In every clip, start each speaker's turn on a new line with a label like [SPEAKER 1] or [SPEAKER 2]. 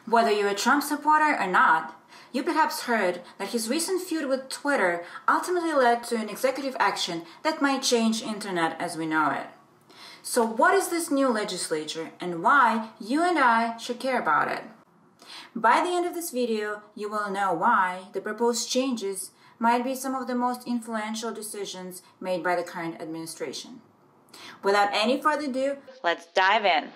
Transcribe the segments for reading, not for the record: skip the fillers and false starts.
[SPEAKER 1] Whether you're a Trump supporter or not, you perhaps heard that his recent feud with Twitter ultimately led to an executive action that might change internet as we know it. So what is this new legislature and why you and I should care about it? By the end of this video, you will know why the proposed changes might be some of the most influential decisions made by the current administration. Without any further ado, let's dive in.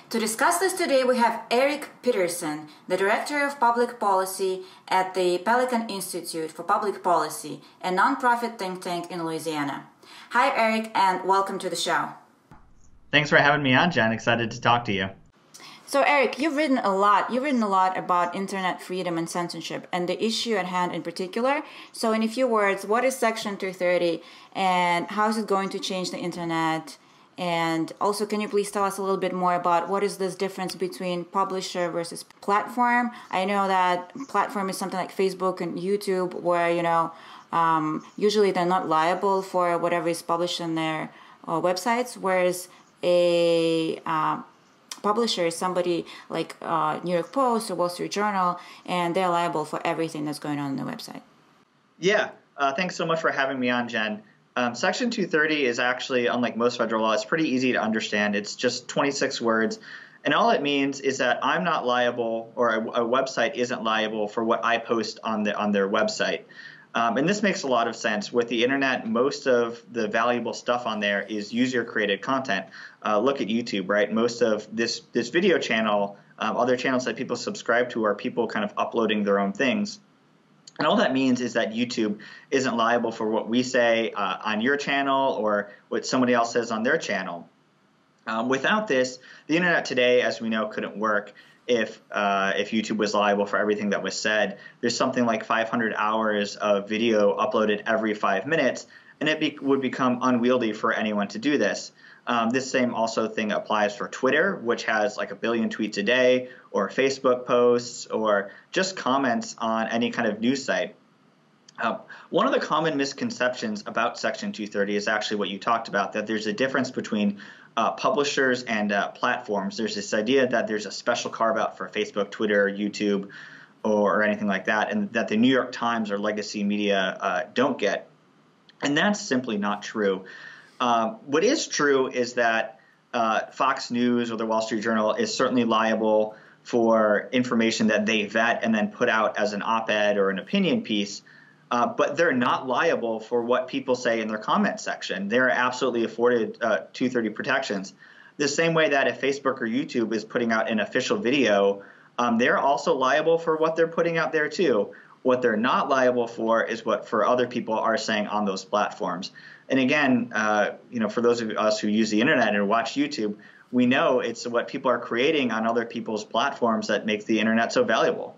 [SPEAKER 1] To discuss this today, we have Eric Peterson, the Director of Public Policy at the Pelican Institute for Public Policy, a nonprofit think tank in Louisiana. Hi, Eric, and welcome to the show.
[SPEAKER 2] Thanks for having me on, Jen. Excited to talk to you. So,
[SPEAKER 1] Eric, you've written a lot about internet freedom and censorship, and the issue at hand in particular. So, in a few words, what is Section 230, and how is it going to change the internet? And also, can you please tell us a little bit more about what is this difference between publisher versus platform? I know that platform is something like Facebook and YouTube where, usually they're not liable for whatever is published on their websites, whereas a publisher is somebody like New York Post or Wall Street Journal, and they're liable for everything that's going on their website.
[SPEAKER 2] Yeah, thanks so much for having me on, Jen. Section 230 is actually, unlike most federal law, it's pretty easy to understand. It's just 26 words. And all it means is that I'm not liable, or a website isn't liable for what I post on their website. And this makes a lot of sense. With the internet, most of the valuable stuff on there is user-created content. Look at YouTube, right? Most of this video channel, other channels that people subscribe to are people kind of uploading their own things. And all that means is that YouTube isn't liable for what we say on your channel or what somebody else says on their channel. Without this, the internet today, as we know, couldn't work if YouTube was liable for everything that was said. There's something like 500 hours of video uploaded every 5 minutes, and it would become unwieldy for anyone to do this. This same thing applies for Twitter, which has like 1 billion tweets a day, or Facebook posts, or just comments on any kind of news site. One of the common misconceptions about Section 230 is actually what you talked about, that there's a difference between publishers and platforms. There's this idea that there's a special carve-out for Facebook, Twitter, YouTube, or anything like that, and that the New York Times or legacy media don't get. And that's simply not true. What is true is that Fox News or the Wall Street Journal is certainly liable for information that they vet and then put out as an op-ed or an opinion piece, but they're not liable for what people say in their comment section. They're absolutely afforded 230 protections. The same way that if Facebook or YouTube is putting out an official video, they're also liable for what they're putting out there too. What they're not liable for is what for other people are saying on those platforms. And again, for those of us who use the internet and watch YouTube, we know it's what people are creating on other people's platforms that makes the internet so valuable.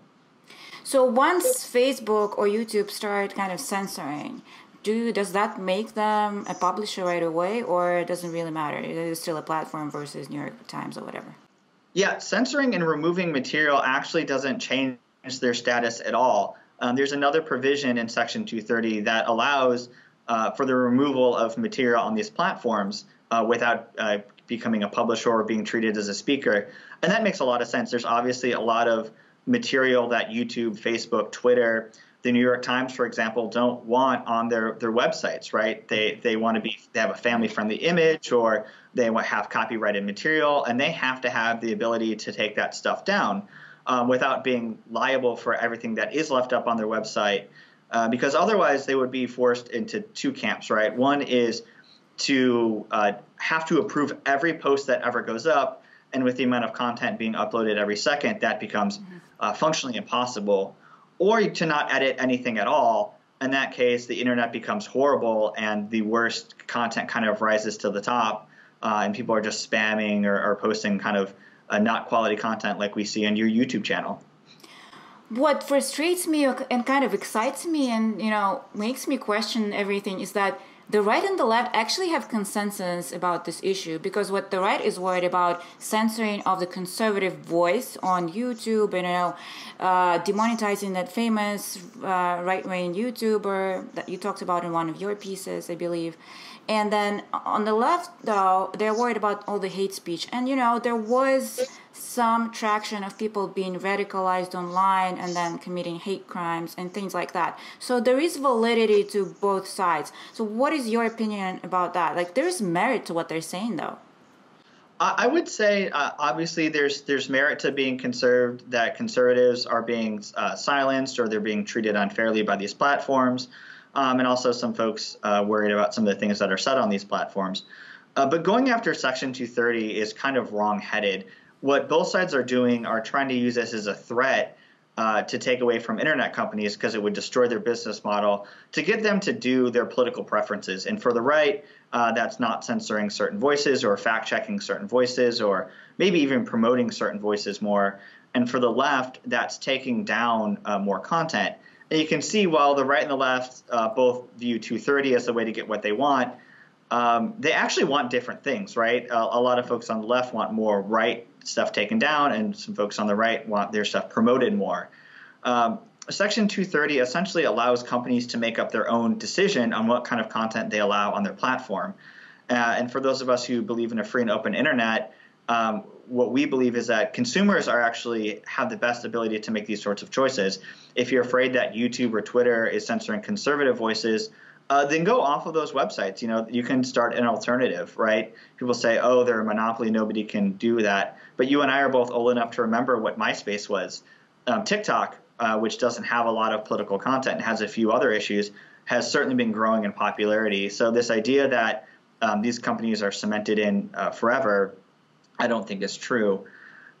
[SPEAKER 1] So once Facebook or YouTube start kind of censoring, does that make them a publisher right away, or it doesn't really matter? It is still a platform versus New York Times or whatever.
[SPEAKER 2] Yeah, censoring and removing material actually doesn't change their status at all. There's another provision in Section 230 that allows for the removal of material on these platforms without becoming a publisher or being treated as a speaker. And that makes a lot of sense. There's obviously a lot of material that YouTube, Facebook, Twitter, the New York Times, for example, don't want on their websites, right? They have a family-friendly image, or they have copyrighted material, and they have to have the ability to take that stuff down without being liable for everything that is left up on their website. Because otherwise they would be forced into two camps, right? One is to have to approve every post that ever goes up, and with the amount of content being uploaded every second, that becomes functionally impossible. Or to not edit anything at all. In that case, the internet becomes horrible, and the worst content kind of rises to the top, and people are just spamming or posting kind of not quality content like we see on your YouTube channel.
[SPEAKER 1] What frustrates me and kind of excites me and makes me question everything is that the right and the left actually have consensus about this issue, because what the right is worried about censoring of the conservative voice on YouTube and, demonetizing that famous right-wing YouTuber that you talked about in one of your pieces, I believe. And then on the left, though, they're worried about all the hate speech. And, there was some traction of people being radicalized online and then committing hate crimes and things like that. So there is validity to both sides. So what is your opinion about that? Like, there's merit to what they're saying, though.
[SPEAKER 2] I would say, obviously, there's merit to being conserved, that conservatives are being silenced or they're being treated unfairly by these platforms. And also some folks worried about some of the things that are said on these platforms. But going after Section 230 is kind of wrong-headed. What both sides are doing are trying to use this as a threat to take away from internet companies, because it would destroy their business model, to get them to do their political preferences. And for the right, that's not censoring certain voices or fact-checking certain voices or maybe even promoting certain voices more. And for the left, that's taking down more content. And you can see while the right and the left both view 230 as the way to get what they want, they actually want different things, right? A lot of folks on the left want more right stuff taken down, and some folks on the right want their stuff promoted more. Section 230 essentially allows companies to make up their own decision on what kind of content they allow on their platform. And for those of us who believe in a free and open internet, what we believe is that consumers are actually have the best ability to make these sorts of choices. If you're afraid that YouTube or Twitter is censoring conservative voices, then go off of those websites. You can start an alternative, right? People say, oh, they're a monopoly, nobody can do that. But you and I are both old enough to remember what MySpace was. TikTok, which doesn't have a lot of political content and has a few other issues, has certainly been growing in popularity. So this idea that these companies are cemented in forever, I don't think is true.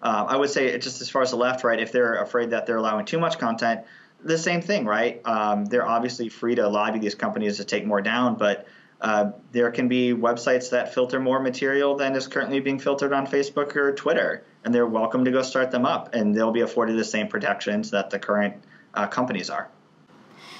[SPEAKER 2] I would say, just as far as the left, right, if they're afraid that they're allowing too much content, the same thing, right? They're obviously free to lobby these companies to take more down, but there can be websites that filter more material than is currently being filtered on Facebook or Twitter, and they're welcome to go start them up, and they'll be afforded the same protections that the current companies are.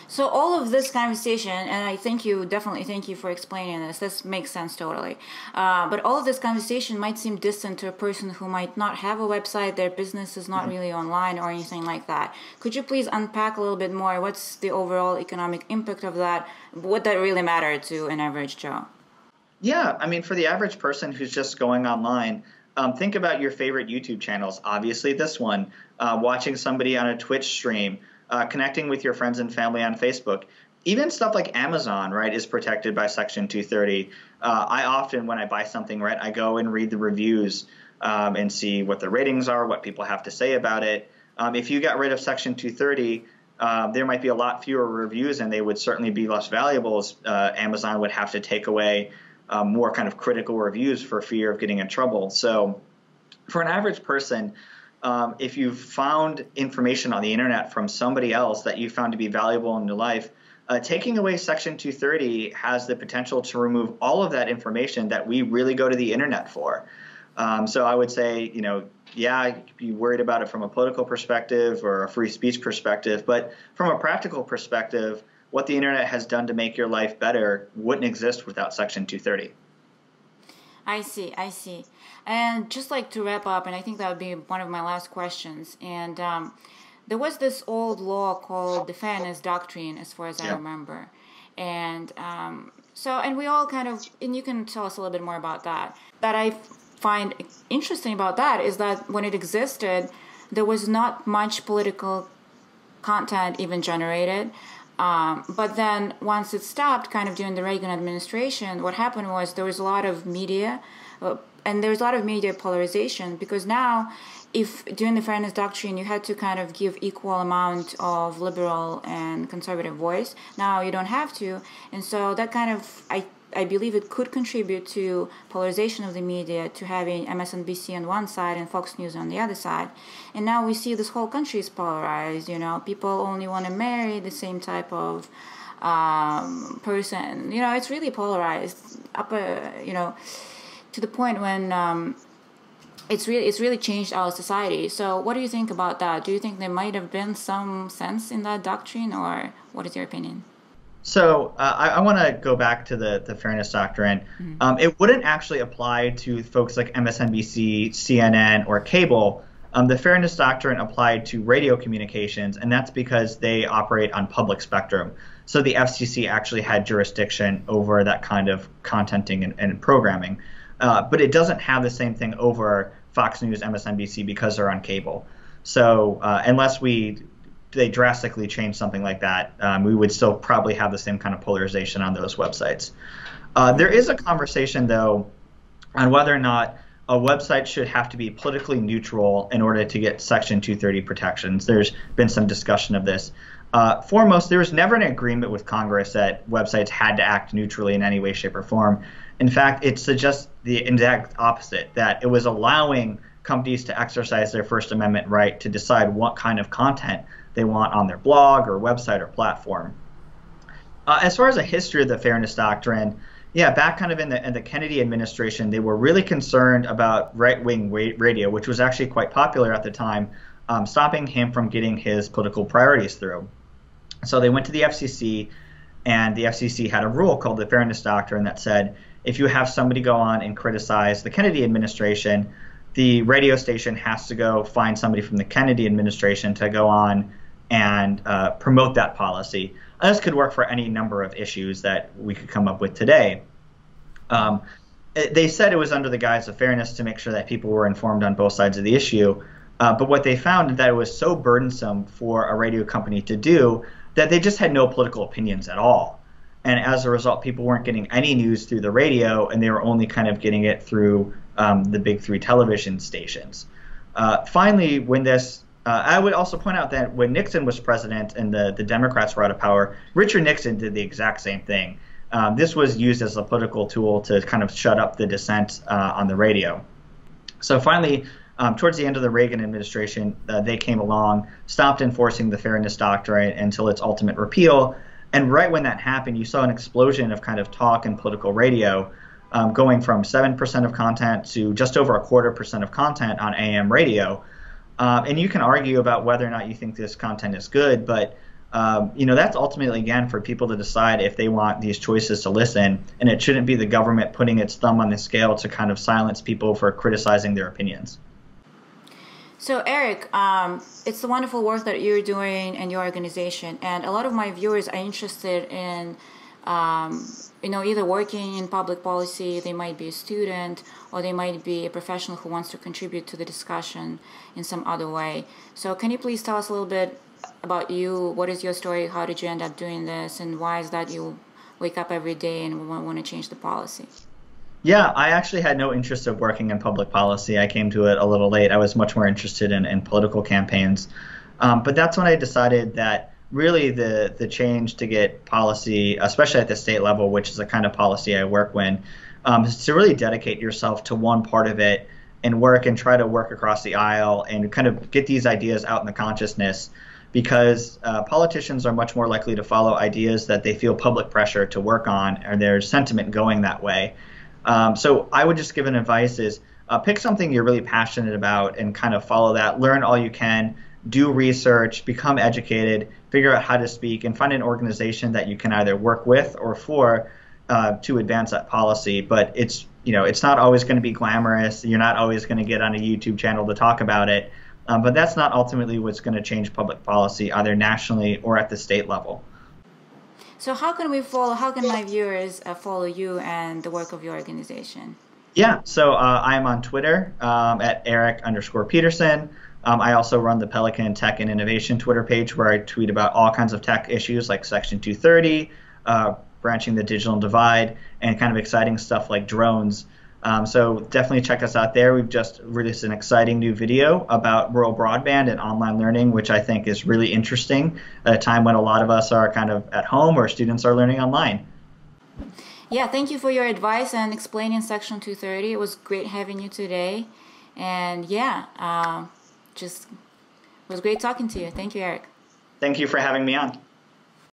[SPEAKER 1] So all of this conversation, and I definitely thank you for explaining this. This makes sense totally. But all of this conversation might seem distant to a person who might not have a website, their business is not really online or anything like that. Could you please unpack a little bit more? What's the overall economic impact of that? Would that really matter to an average Joe?
[SPEAKER 2] Yeah, I mean, for the average person who's just going online, think about your favorite YouTube channels. Obviously this one, watching somebody on a Twitch stream, connecting with your friends and family on Facebook. Even stuff like Amazon, right, is protected by Section 230. I often, when I buy something, right, I go and read the reviews and see what the ratings are, what people have to say about it. If you got rid of Section 230, there might be a lot fewer reviews, and they would certainly be less valuable, as Amazon would have to take away more kind of critical reviews for fear of getting in trouble. So for an average person, if you've found information on the internet from somebody else that you found to be valuable in your life, taking away Section 230 has the potential to remove all of that information that we really go to the internet for. So I would say, yeah, you could be worried about it from a political perspective or a free speech perspective, but from a practical perspective, what the internet has done to make your life better wouldn't exist without Section 230.
[SPEAKER 1] I see. And just like to wrap up, and I think that would be one of my last questions, and there was this old law called the Fairness Doctrine, as far as I remember. And and we all and you can tell us a little bit more about that. That I find interesting about that is that when it existed, there was not much political content even generated. But then once it stopped, during the Reagan administration, what happened was there was a lot of media, and there's a lot of media polarization, because now, if during the Fairness Doctrine you had to give equal amount of liberal and conservative voice, now you don't have to, and so that I believe it could contribute to polarization of the media, to having MSNBC on one side and Fox News on the other side. And now we see this whole country is polarized, people only want to marry the same type of person. It's really polarized up, to the point when it's really changed our society. So what do you think about that? Do you think there might have been some sense in that doctrine, or what is your opinion?
[SPEAKER 2] So I want to go back to the fairness doctrine. It wouldn't actually apply to folks like MSNBC, CNN, or cable. The fairness doctrine applied to radio communications, and that's because they operate on public spectrum. So the FCC actually had jurisdiction over that kind of contenting and programming. But it doesn't have the same thing over Fox News, MSNBC, because they're on cable. So unless they drastically change something like that, we would still probably have the same kind of polarization on those websites. There is a conversation, though, on whether or not a website should have to be politically neutral in order to get Section 230 protections. There's been some discussion of this. Foremost, there was never an agreement with Congress that websites had to act neutrally in any way, shape, or form. In fact, it suggests the exact opposite, that it was allowing companies to exercise their First Amendment right to decide what kind of content they want on their blog or website or platform. As far as a history of the fairness doctrine, yeah, back kind of in the Kennedy administration, they were really concerned about right-wing radio, which was actually quite popular at the time, stopping him from getting his political priorities through. So they went to the FCC, and the FCC had a rule called the Fairness Doctrine that said if you have somebody go on and criticize the Kennedy administration, the radio station has to go find somebody from the Kennedy administration to go on and promote that policy. And this could work for any number of issues that we could come up with today. They said it was under the guise of fairness to make sure that people were informed on both sides of the issue. But what they found is that it was so burdensome for a radio company to do that they just had no political opinions at all. And as a result, people weren't getting any news through the radio, and they were only kind of getting it through the big three television stations. Finally, when I would also point out that when Nixon was president and the Democrats were out of power, Richard Nixon did the exact same thing. This was used as a political tool to kind of shut up the dissent on the radio. So finally, towards the end of the Reagan administration, they came along, stopped enforcing the Fairness Doctrine until its ultimate repeal. And right when that happened, you saw an explosion of kind of talk and political radio, going from 7% of content to just over 0.25% of content on AM radio. And you can argue about whether or not you think this content is good, but that's ultimately, again, for people to decide if they want these choices to listen, and it shouldn't be the government putting its thumb on the scale to kind of silence people for criticizing their opinions.
[SPEAKER 1] So Eric, it's the wonderful work that you're doing and your organization, and a lot of my viewers are interested in either working in public policy, they might be a student, or they might be a professional who wants to contribute to the discussion in some other way. So can you please tell us a little bit about you? What is your story? How did you end up doing this? And why is that you wake up every day and want to change the policy?
[SPEAKER 2] Yeah, I actually had no interest of working in public policy. I came to it a little late. I was much more interested in political campaigns. But that's when I decided that really the change to get policy, especially at the state level, which is the kind of policy I work in, is to really dedicate yourself to one part of it and try to work across the aisle and kind of get these ideas out in the consciousness, because politicians are much more likely to follow ideas that they feel public pressure to work on, or there's sentiment going that way. So I would just give an advice is pick something you're really passionate about and kind of follow that, learn all you can, do research, become educated, figure out how to speak, and find an organization that you can either work with or for to advance that policy. But it's not always going to be glamorous. You're not always going to get on a YouTube channel to talk about it. But that's not ultimately what's going to change public policy, either nationally or at the state level.
[SPEAKER 1] So how can my viewers follow you and the work of your organization?
[SPEAKER 2] Yeah, so I'm on Twitter at Eric_Peterson. I also run the Pelican Tech and Innovation Twitter page, where I tweet about all kinds of tech issues like Section 230, branching the digital divide, and kind of exciting stuff like drones. So definitely check us out there. We've just released an exciting new video about rural broadband and online learning, which I think is really interesting at a time when a lot of us are kind of at home or students are learning online.
[SPEAKER 1] Yeah, thank you for your advice and explaining Section 230. It was great having you today. And yeah, it was great talking to you. Thank you, Eric.
[SPEAKER 2] Thank you for having me on.